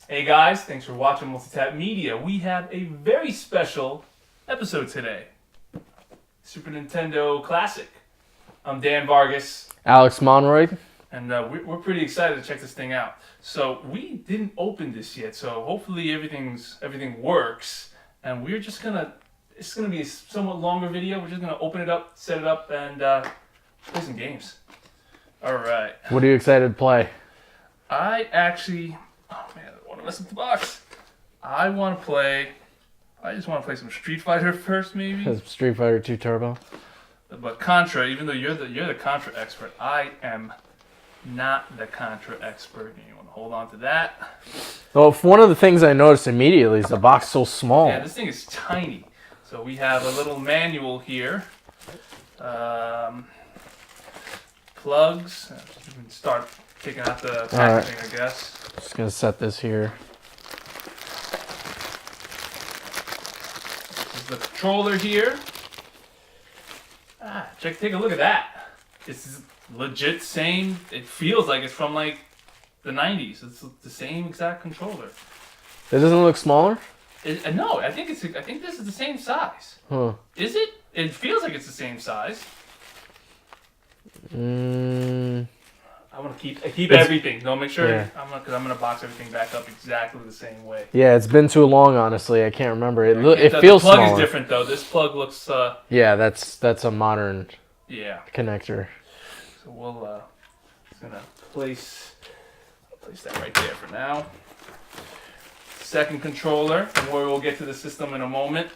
Hey guys, thanks for watching Multitap Media. We have a very special episode today. Super Nintendo Classic. I'm Dan Vargas. Alex Monroy. And we're pretty excited to check this thing out. So we didn't open this yet, so hopefully everything works. And we're just gonna, it's gonna be a somewhat longer video. We're just gonna open it up, set it up, and play some games. All right. What are you excited to play? I actually, oh man, I don't want to mess up the box. I just want to play some Street Fighter first, maybe. Street Fighter 2 Turbo. But Contra, even though you're the Contra expert, I am not the Contra expert. You want to hold on to that. Well, one of the things I noticed immediately is the box so small. Yeah, this thing is tiny. So we have a little manual here. Plugs. You can start taking out the packaging, I guess. Just gonna set this here. This is the controller here. Take a look at that. It's legit same. It feels like it's from like the 90s. It's the same exact controller. It doesn't look smaller? No, I think this is the same size. Huh. Is it? It feels like it's the same size. I want to keep everything. No, make sure. Yeah. I'm gonna box everything back up exactly the same way. Yeah, it's been too long, honestly. I can't remember. It The feels plug smaller. is different though. This plug looks. Yeah, that's a modern connector. So we'll just gonna place that right there for now. Second controller, where we'll get to the system in a moment.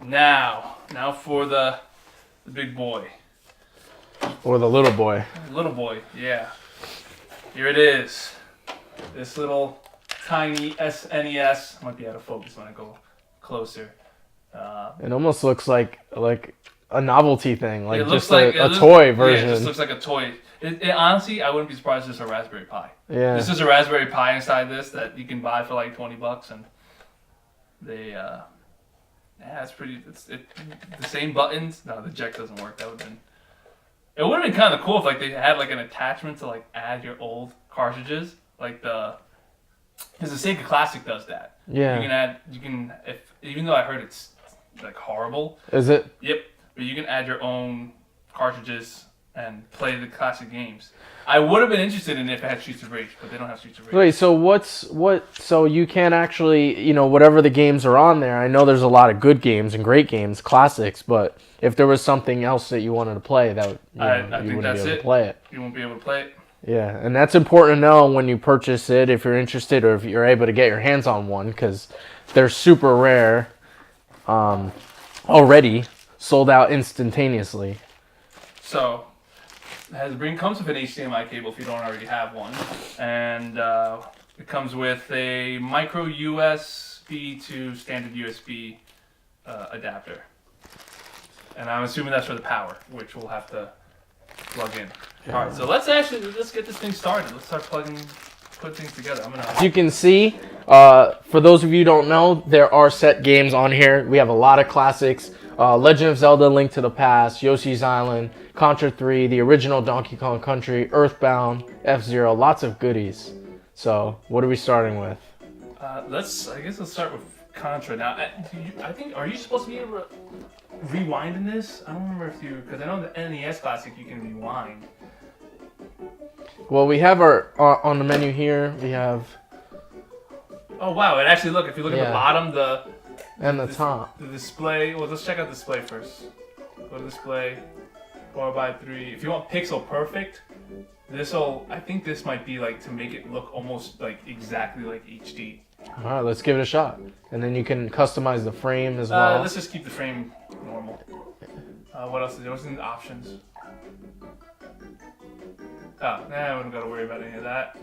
Now for the big boy. Or the little boy. Little boy, yeah. Here it is. This little tiny SNES. Might be out of focus when I go closer. It almost looks like a novelty thing, like just a looks, toy version. Yeah, it just looks like a toy. Honestly, I wouldn't be surprised if it's a Raspberry Pi. Yeah. This is a Raspberry Pi inside this that you can buy for like $20, and they it's pretty. It's the same buttons. No, the jack doesn't work. It would have been kind of cool if like they had like an attachment to like add your old cartridges, like because the SNES Classic does that. Yeah. Even though I heard it's like horrible. Is it? Yep. But you can add your own cartridges and play the classic games. I would have been interested in it if it had Streets of Rage, but they don't have Streets of Rage. Wait, so so you can't actually, whatever the games are on there, I know there's a lot of good games and great games, classics, but if there was something else that you wanted to play, that would, you wouldn't be able to play it. You won't be able to play it. Yeah, and that's important to know when you purchase it, if you're interested or if you're able to get your hands on one, because they're super rare, already sold out instantaneously. So comes with an HDMI cable if you don't already have one, and it comes with a micro USB to standard USB adapter, and I'm assuming that's for the power, which we'll have to plug in. Yeah. All right, so let's get this thing started. Let's start putting things together. As you can see, for those of you who don't know, there are set games on here. We have a lot of classics. Legend of Zelda: Link to the Past, Yoshi's Island, Contra 3, the original Donkey Kong Country, Earthbound, F-Zero, lots of goodies. So, what are we starting with? I guess let's start with Contra. Now, I think, are you supposed to be able to rewind in this? I don't remember because I know the NES Classic you can rewind. Well, we have on the menu here, we have... Oh wow, it actually, look, if you look at the bottom, the top. The display, well, let's check out display first. Go to display, 4x3. If you want pixel perfect, I think this might be like to make it look almost like exactly like HD. Alright, let's give it a shot. And then you can customize the frame as well. Let's just keep the frame normal. What else is there? What's in the options? I wouldn't gotta worry about any of that.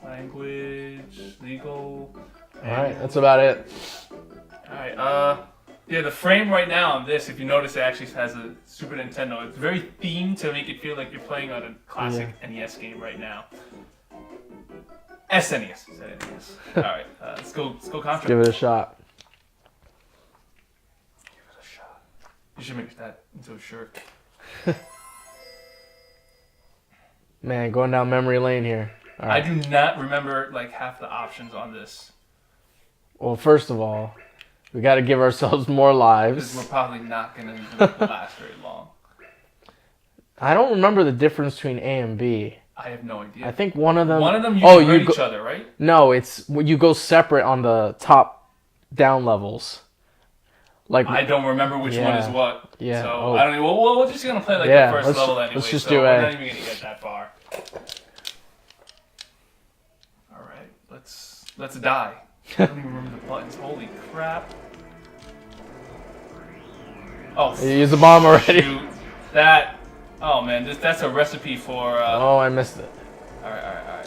Language, legal. Alright, that's about it. Alright, yeah, the frame right now on this, if you notice, it actually has a Super Nintendo. It's very themed to make it feel like you're playing on a classic NES game right now. SNES. Alright, let's go Contra. Give it a shot. You should make that into a shirt. Man, going down memory lane here. All right. I do not remember like half the options on this. Well, first of all, we got to give ourselves more Because lives. we're probably not going to last very long. I don't remember the difference between A and B. I have no idea. I think one of them. You can hurt go, each other, right? No, it's you go separate on the top down levels. Like I don't remember which one is what. Yeah. So I don't know. Well, we're just gonna play like the first level anyway. Let's just so do we're A. not even gonna get that far. All right, let's die. I don't even remember the buttons. Holy crap! Oh, you used the bomb already. Shoot. That. Oh man, that's a recipe for. Oh, I missed it. All right.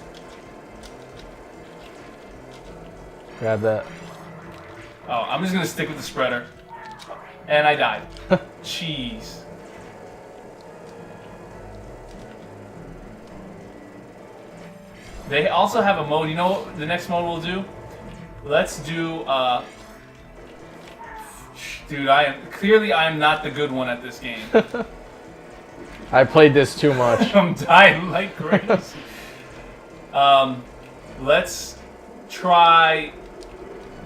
Grab that. Oh, I'm just gonna stick with the spreader. And I died. Jeez. They also have a mode. You know what the next mode we'll do? Let's do. Dude, I am not the good one at this game. I played this too much. I'm dying like crazy. Let's try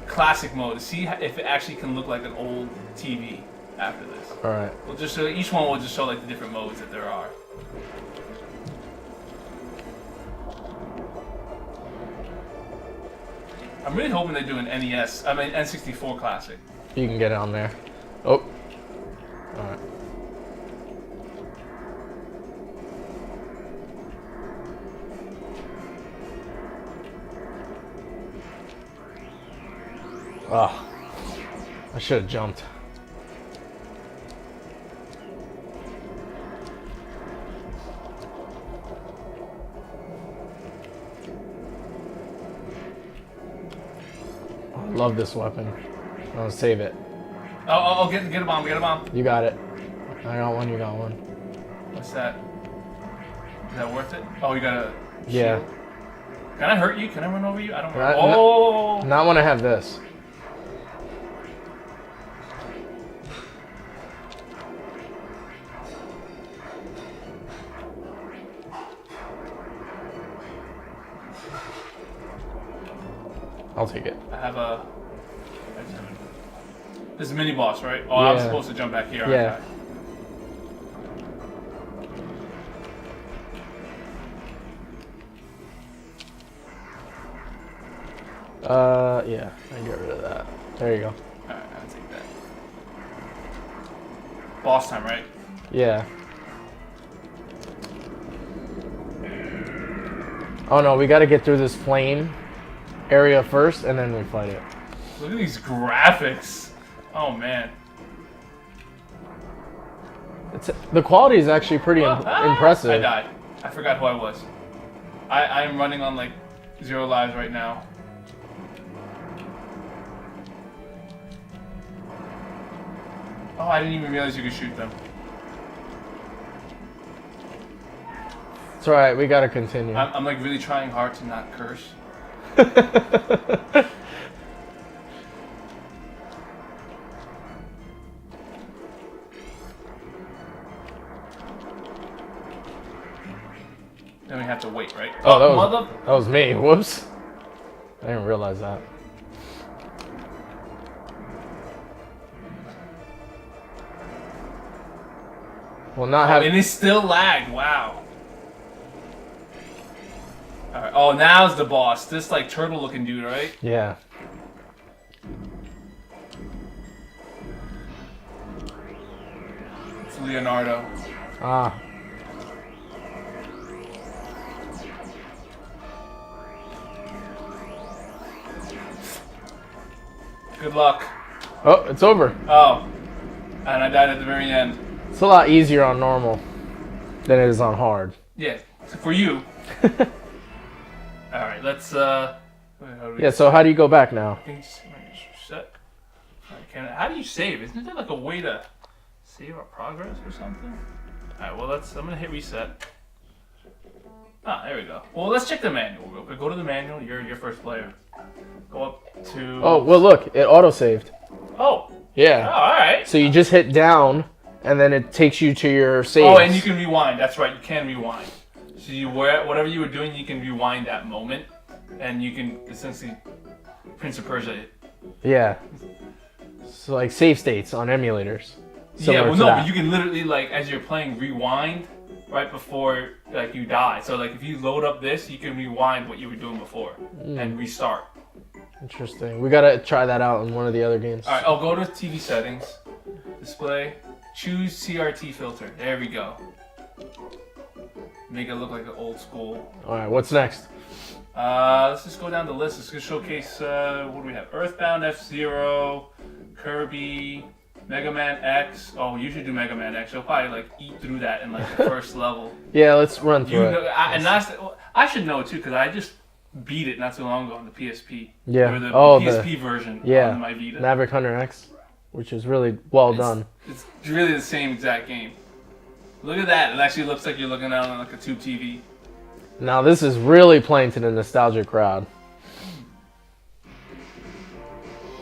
classic mode to see if it actually can look like an old TV after this. All right. We'll just show, each one will just show like the different modes that there are. I'm really hoping they do an N64 Classic. You can get it on there. Oh. All right. Oh, I should have jumped. I love this weapon. I'm gonna save it. Oh, get a bomb, get a bomb. You got it. I got one, you got one. What's that? Is that worth it? Oh, you got a Yeah. shield. Can I hurt you? Can I run over you? I don't know. Not- Oh! Not when I have this. I'll take it. I have a... This is mini boss, right? Oh, I was Yeah. supposed to jump back here, aren't Yeah. Yeah, I get rid of that. There you go. Alright, I'll take that. Boss time, right? Yeah. Oh no, we gotta get through this plane area first, and then we fight it. Look at these graphics. Oh, man. The quality is actually pretty impressive. I died. I forgot who I was. I'm running on, like, 0 lives right now. Oh, I didn't even realize you could shoot them. It's alright, we gotta continue. I'm like really trying hard to not curse. Then we have to wait, right? Oh, that was me. Whoops. I didn't realize that. Well, not having. And it still lagged. Wow. All right. Oh, now's the boss. This like turtle-looking dude, right? Yeah. It's Leonardo. Ah. Good luck. Oh, it's over. Oh, and I died at the very end. It's a lot easier on normal than it is on hard. Yeah, for you. All right, let's. Yeah. So how do you go back now? Let me just reset. How do you save? Isn't there like a way to save our progress or something? All right. Well, I'm gonna hit reset. Ah, there we go. Well, let's check the manual real quick. Go to the manual. You're first player. Go up to. Oh, well, look, it auto saved. Oh. Yeah. Oh, all right. So you just hit down and then it takes you to your saves. Oh, and you can rewind. That's right, you can rewind. So whatever you were doing, you can rewind that moment, and you can essentially Prince of Persia it. Yeah. So like save states on emulators. Yeah, well, no, but you can literally, like, as you're playing, rewind right before, like, you die. So, like, if you load up this, you can rewind what you were doing before and restart. Interesting. We gotta try that out in one of the other games. All right, I'll go to TV settings, display, choose CRT filter. There we go. Make it look like an old school. All right, what's next? Let's just go down the list. Let's just showcase, what do we have? Earthbound, F-Zero, Kirby, Mega Man X. Oh, you should do Mega Man X. You'll probably like eat through that in like the first level. Yeah, let's run through it. I should know too because I just beat it not too long ago on the PSP. Yeah. Or the PSP version on my Vita. Maverick Hunter X, which is really well done. It's really the same exact game. Look at that. It actually looks like you're looking out on like a tube TV. Now this is really playing to the nostalgia crowd.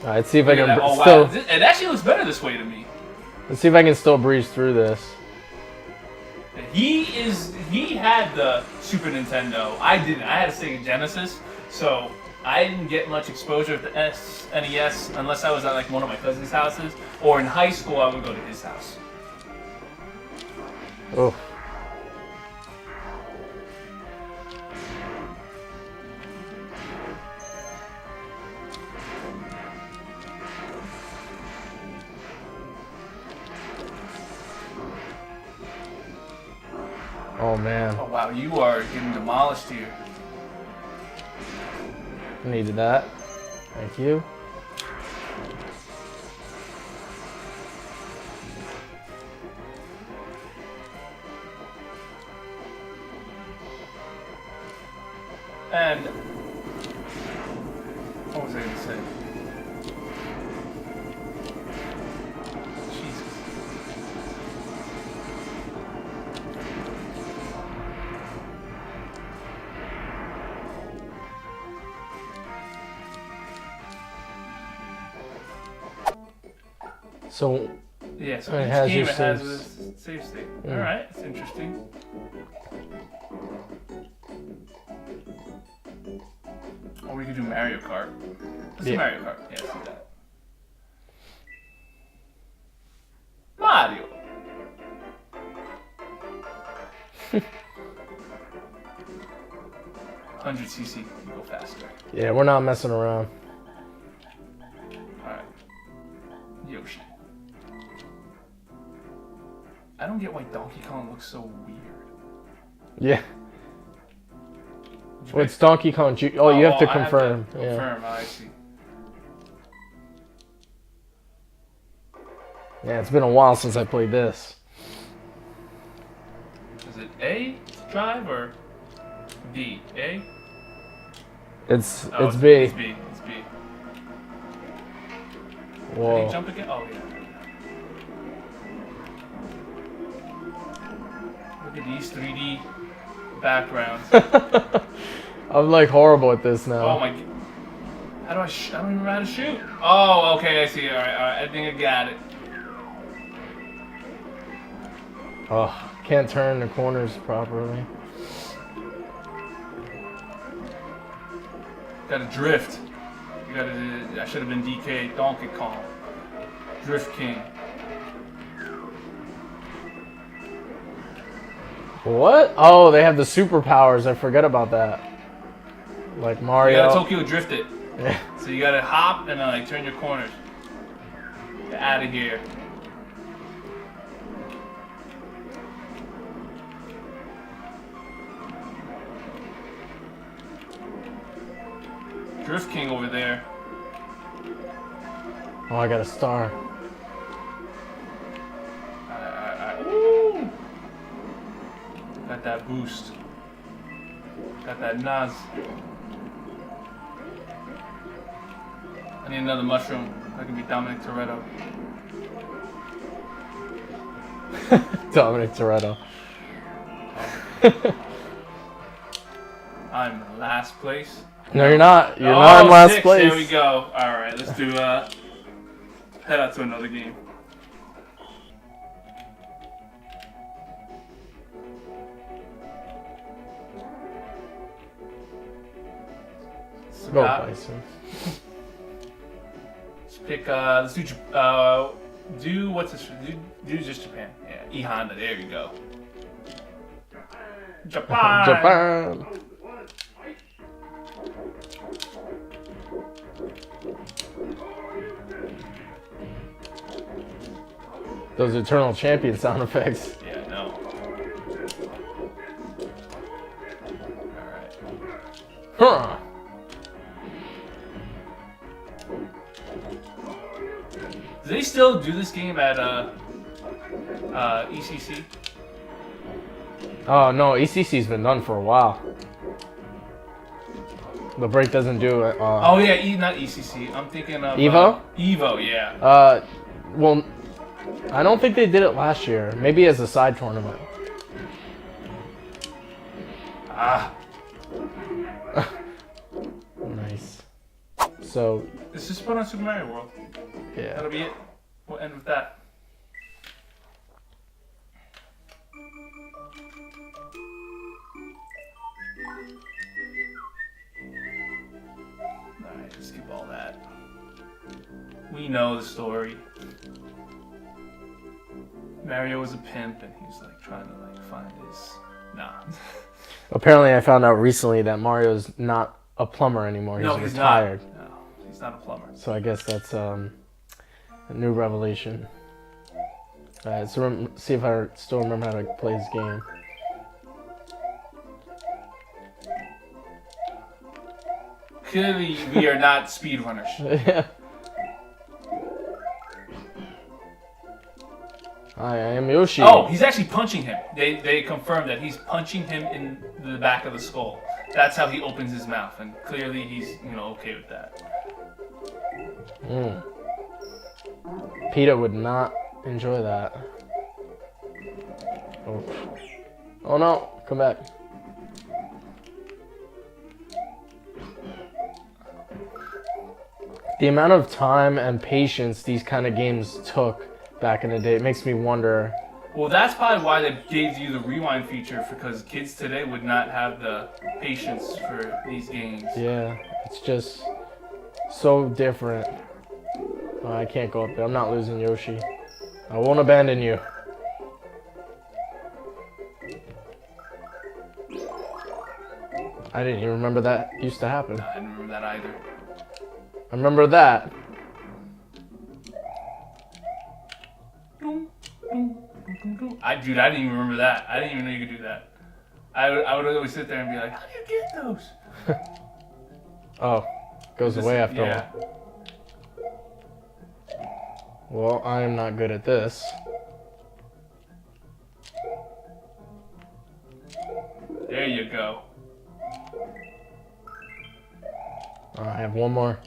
All right, let's see if I can still. Wow. It actually looks better this way to me. Let's see if I can still breeze through this. He had the Super Nintendo. I didn't. I had a Sega Genesis, so I didn't get much exposure to the SNES unless I was at like one of my cousin's houses, or in high school I would go to his house. Oh. Oh man. Oh wow, you are getting demolished here. Needed that. Thank you. And what was I going to say? Jesus. So Yeah, so it each has game your it has saves. a save state. Alright, that's interesting. Or we could do Mario Kart. Let's do Mario Kart. Yeah, let's do that. Mario! 100cc, you go faster. Yeah, we're not messing around. Alright. Yoshi. I don't get why Donkey Kong looks so weird. Yeah. Well, it's Donkey Kong. You have to confirm. Confirm, I see. Yeah, it's been a while since I played this. Is it A to drive or B? A? It's B. It's B. It's B. Whoa. Can you jump again? Oh, yeah. Look at these 3D backgrounds. I'm like horrible at this now. Oh my. How do I don't even know how to shoot. Oh, okay, I see. Alright. I think I got it. Oh, can't turn the corners properly. Gotta drift. I should have been DK Donkey Kong. Drift King. What? Oh, they have the superpowers. I forget about that. Like Mario. You gotta Tokyo drift it. Yeah. So you gotta hop and then like turn your corners. Get out of here. Drift King over there. Oh, I got a star. Ooh. Got that boost. Got that Naz. I need another mushroom. I can be Dominic Toretto. Dominic Toretto. I'm in last place. No, you're not. You're not in last place. There we go. Alright, let's do head out to another game. Go got? Bison. Let's pick. Let's do. Do what's this? Do just Japan. Yeah, E Honda. There you go. Japan. Japan. Those Eternal Champion sound effects. Yeah, no. Alright. Huh. Do they still do this game at ECC? Oh no, ECC's been done for a while. The break doesn't do it. Oh yeah, not ECC. I'm thinking of Evo? Evo, yeah. Well, I don't think they did it last year. Maybe as a side tournament. Ah. Nice. So. It's just put on Super Mario World. Yeah. That'll be it. We'll end with that. Alright, skip all that. We know the story. Mario was a pimp and he's like trying to like find his... Nah. Apparently I found out recently that Mario's not a plumber anymore. No, he's he's retired. not. No, he's not a plumber. So I guess that's a new revelation. Alright, so see if I still remember how to play this game. Clearly, we are not speedrunners. Yeah. Hi, I am Yoshi. Oh, he's actually punching him. They confirmed that he's punching him in the back of the skull. That's how he opens his mouth, and clearly he's okay with that. PETA would not enjoy that. Oh. Oh no, come back. The amount of time and patience these kind of games took back in the day, it makes me wonder. Well, that's probably why they gave you the rewind feature, because kids today would not have the patience for these games. Yeah, it's just so different. Oh, I can't go up there. I'm not losing Yoshi. I won't abandon you. I didn't even remember that used to happen. I didn't remember that either. I remember that. Dude, I didn't even remember that. I didn't even know you could do that. I would always sit there and be like, how do you get those? Oh, goes away after yeah. all. Well, I am not good at this. There you go. I have one more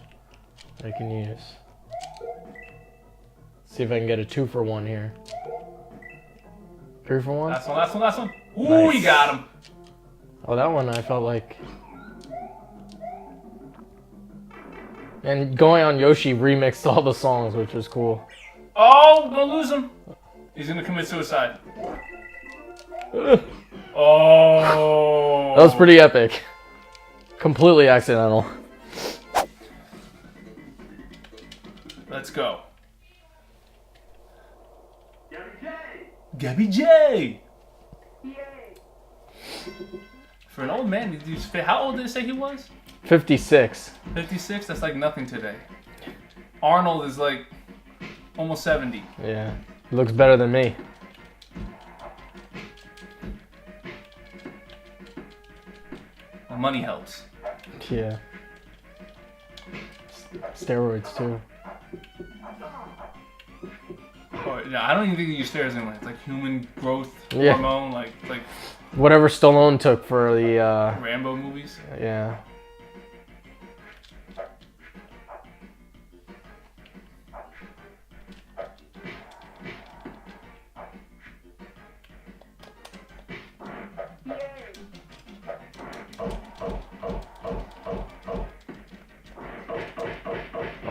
I can use. See if I can get a 2-for-1 here. 3-for-1? Last one. Ooh, Nice. you got him. Oh, that one I felt like. And going on Yoshi remixed all the songs, which was cool. Oh, don't lose him. He's gonna commit suicide. Oh. That was pretty epic. Completely accidental. Let's go. Gabby J. For an old man, how old did it say he was? 56. 56? That's like nothing today. Arnold is like almost 70. Yeah. He looks better than me. Well, money helps. Yeah. Steroids too. Or, yeah, I don't even think they use steroids anymore. It's like human growth Yeah. hormone, like Whatever Stallone took for the Rambo movies. yeah.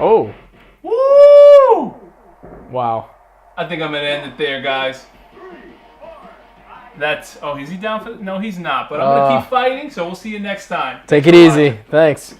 Oh. Woo! Wow. I think I'm gonna end it there, guys. That's. Oh, is he down for? No, he's not. But I'm gonna keep fighting. So we'll see you next time. Take it easy. Thanks.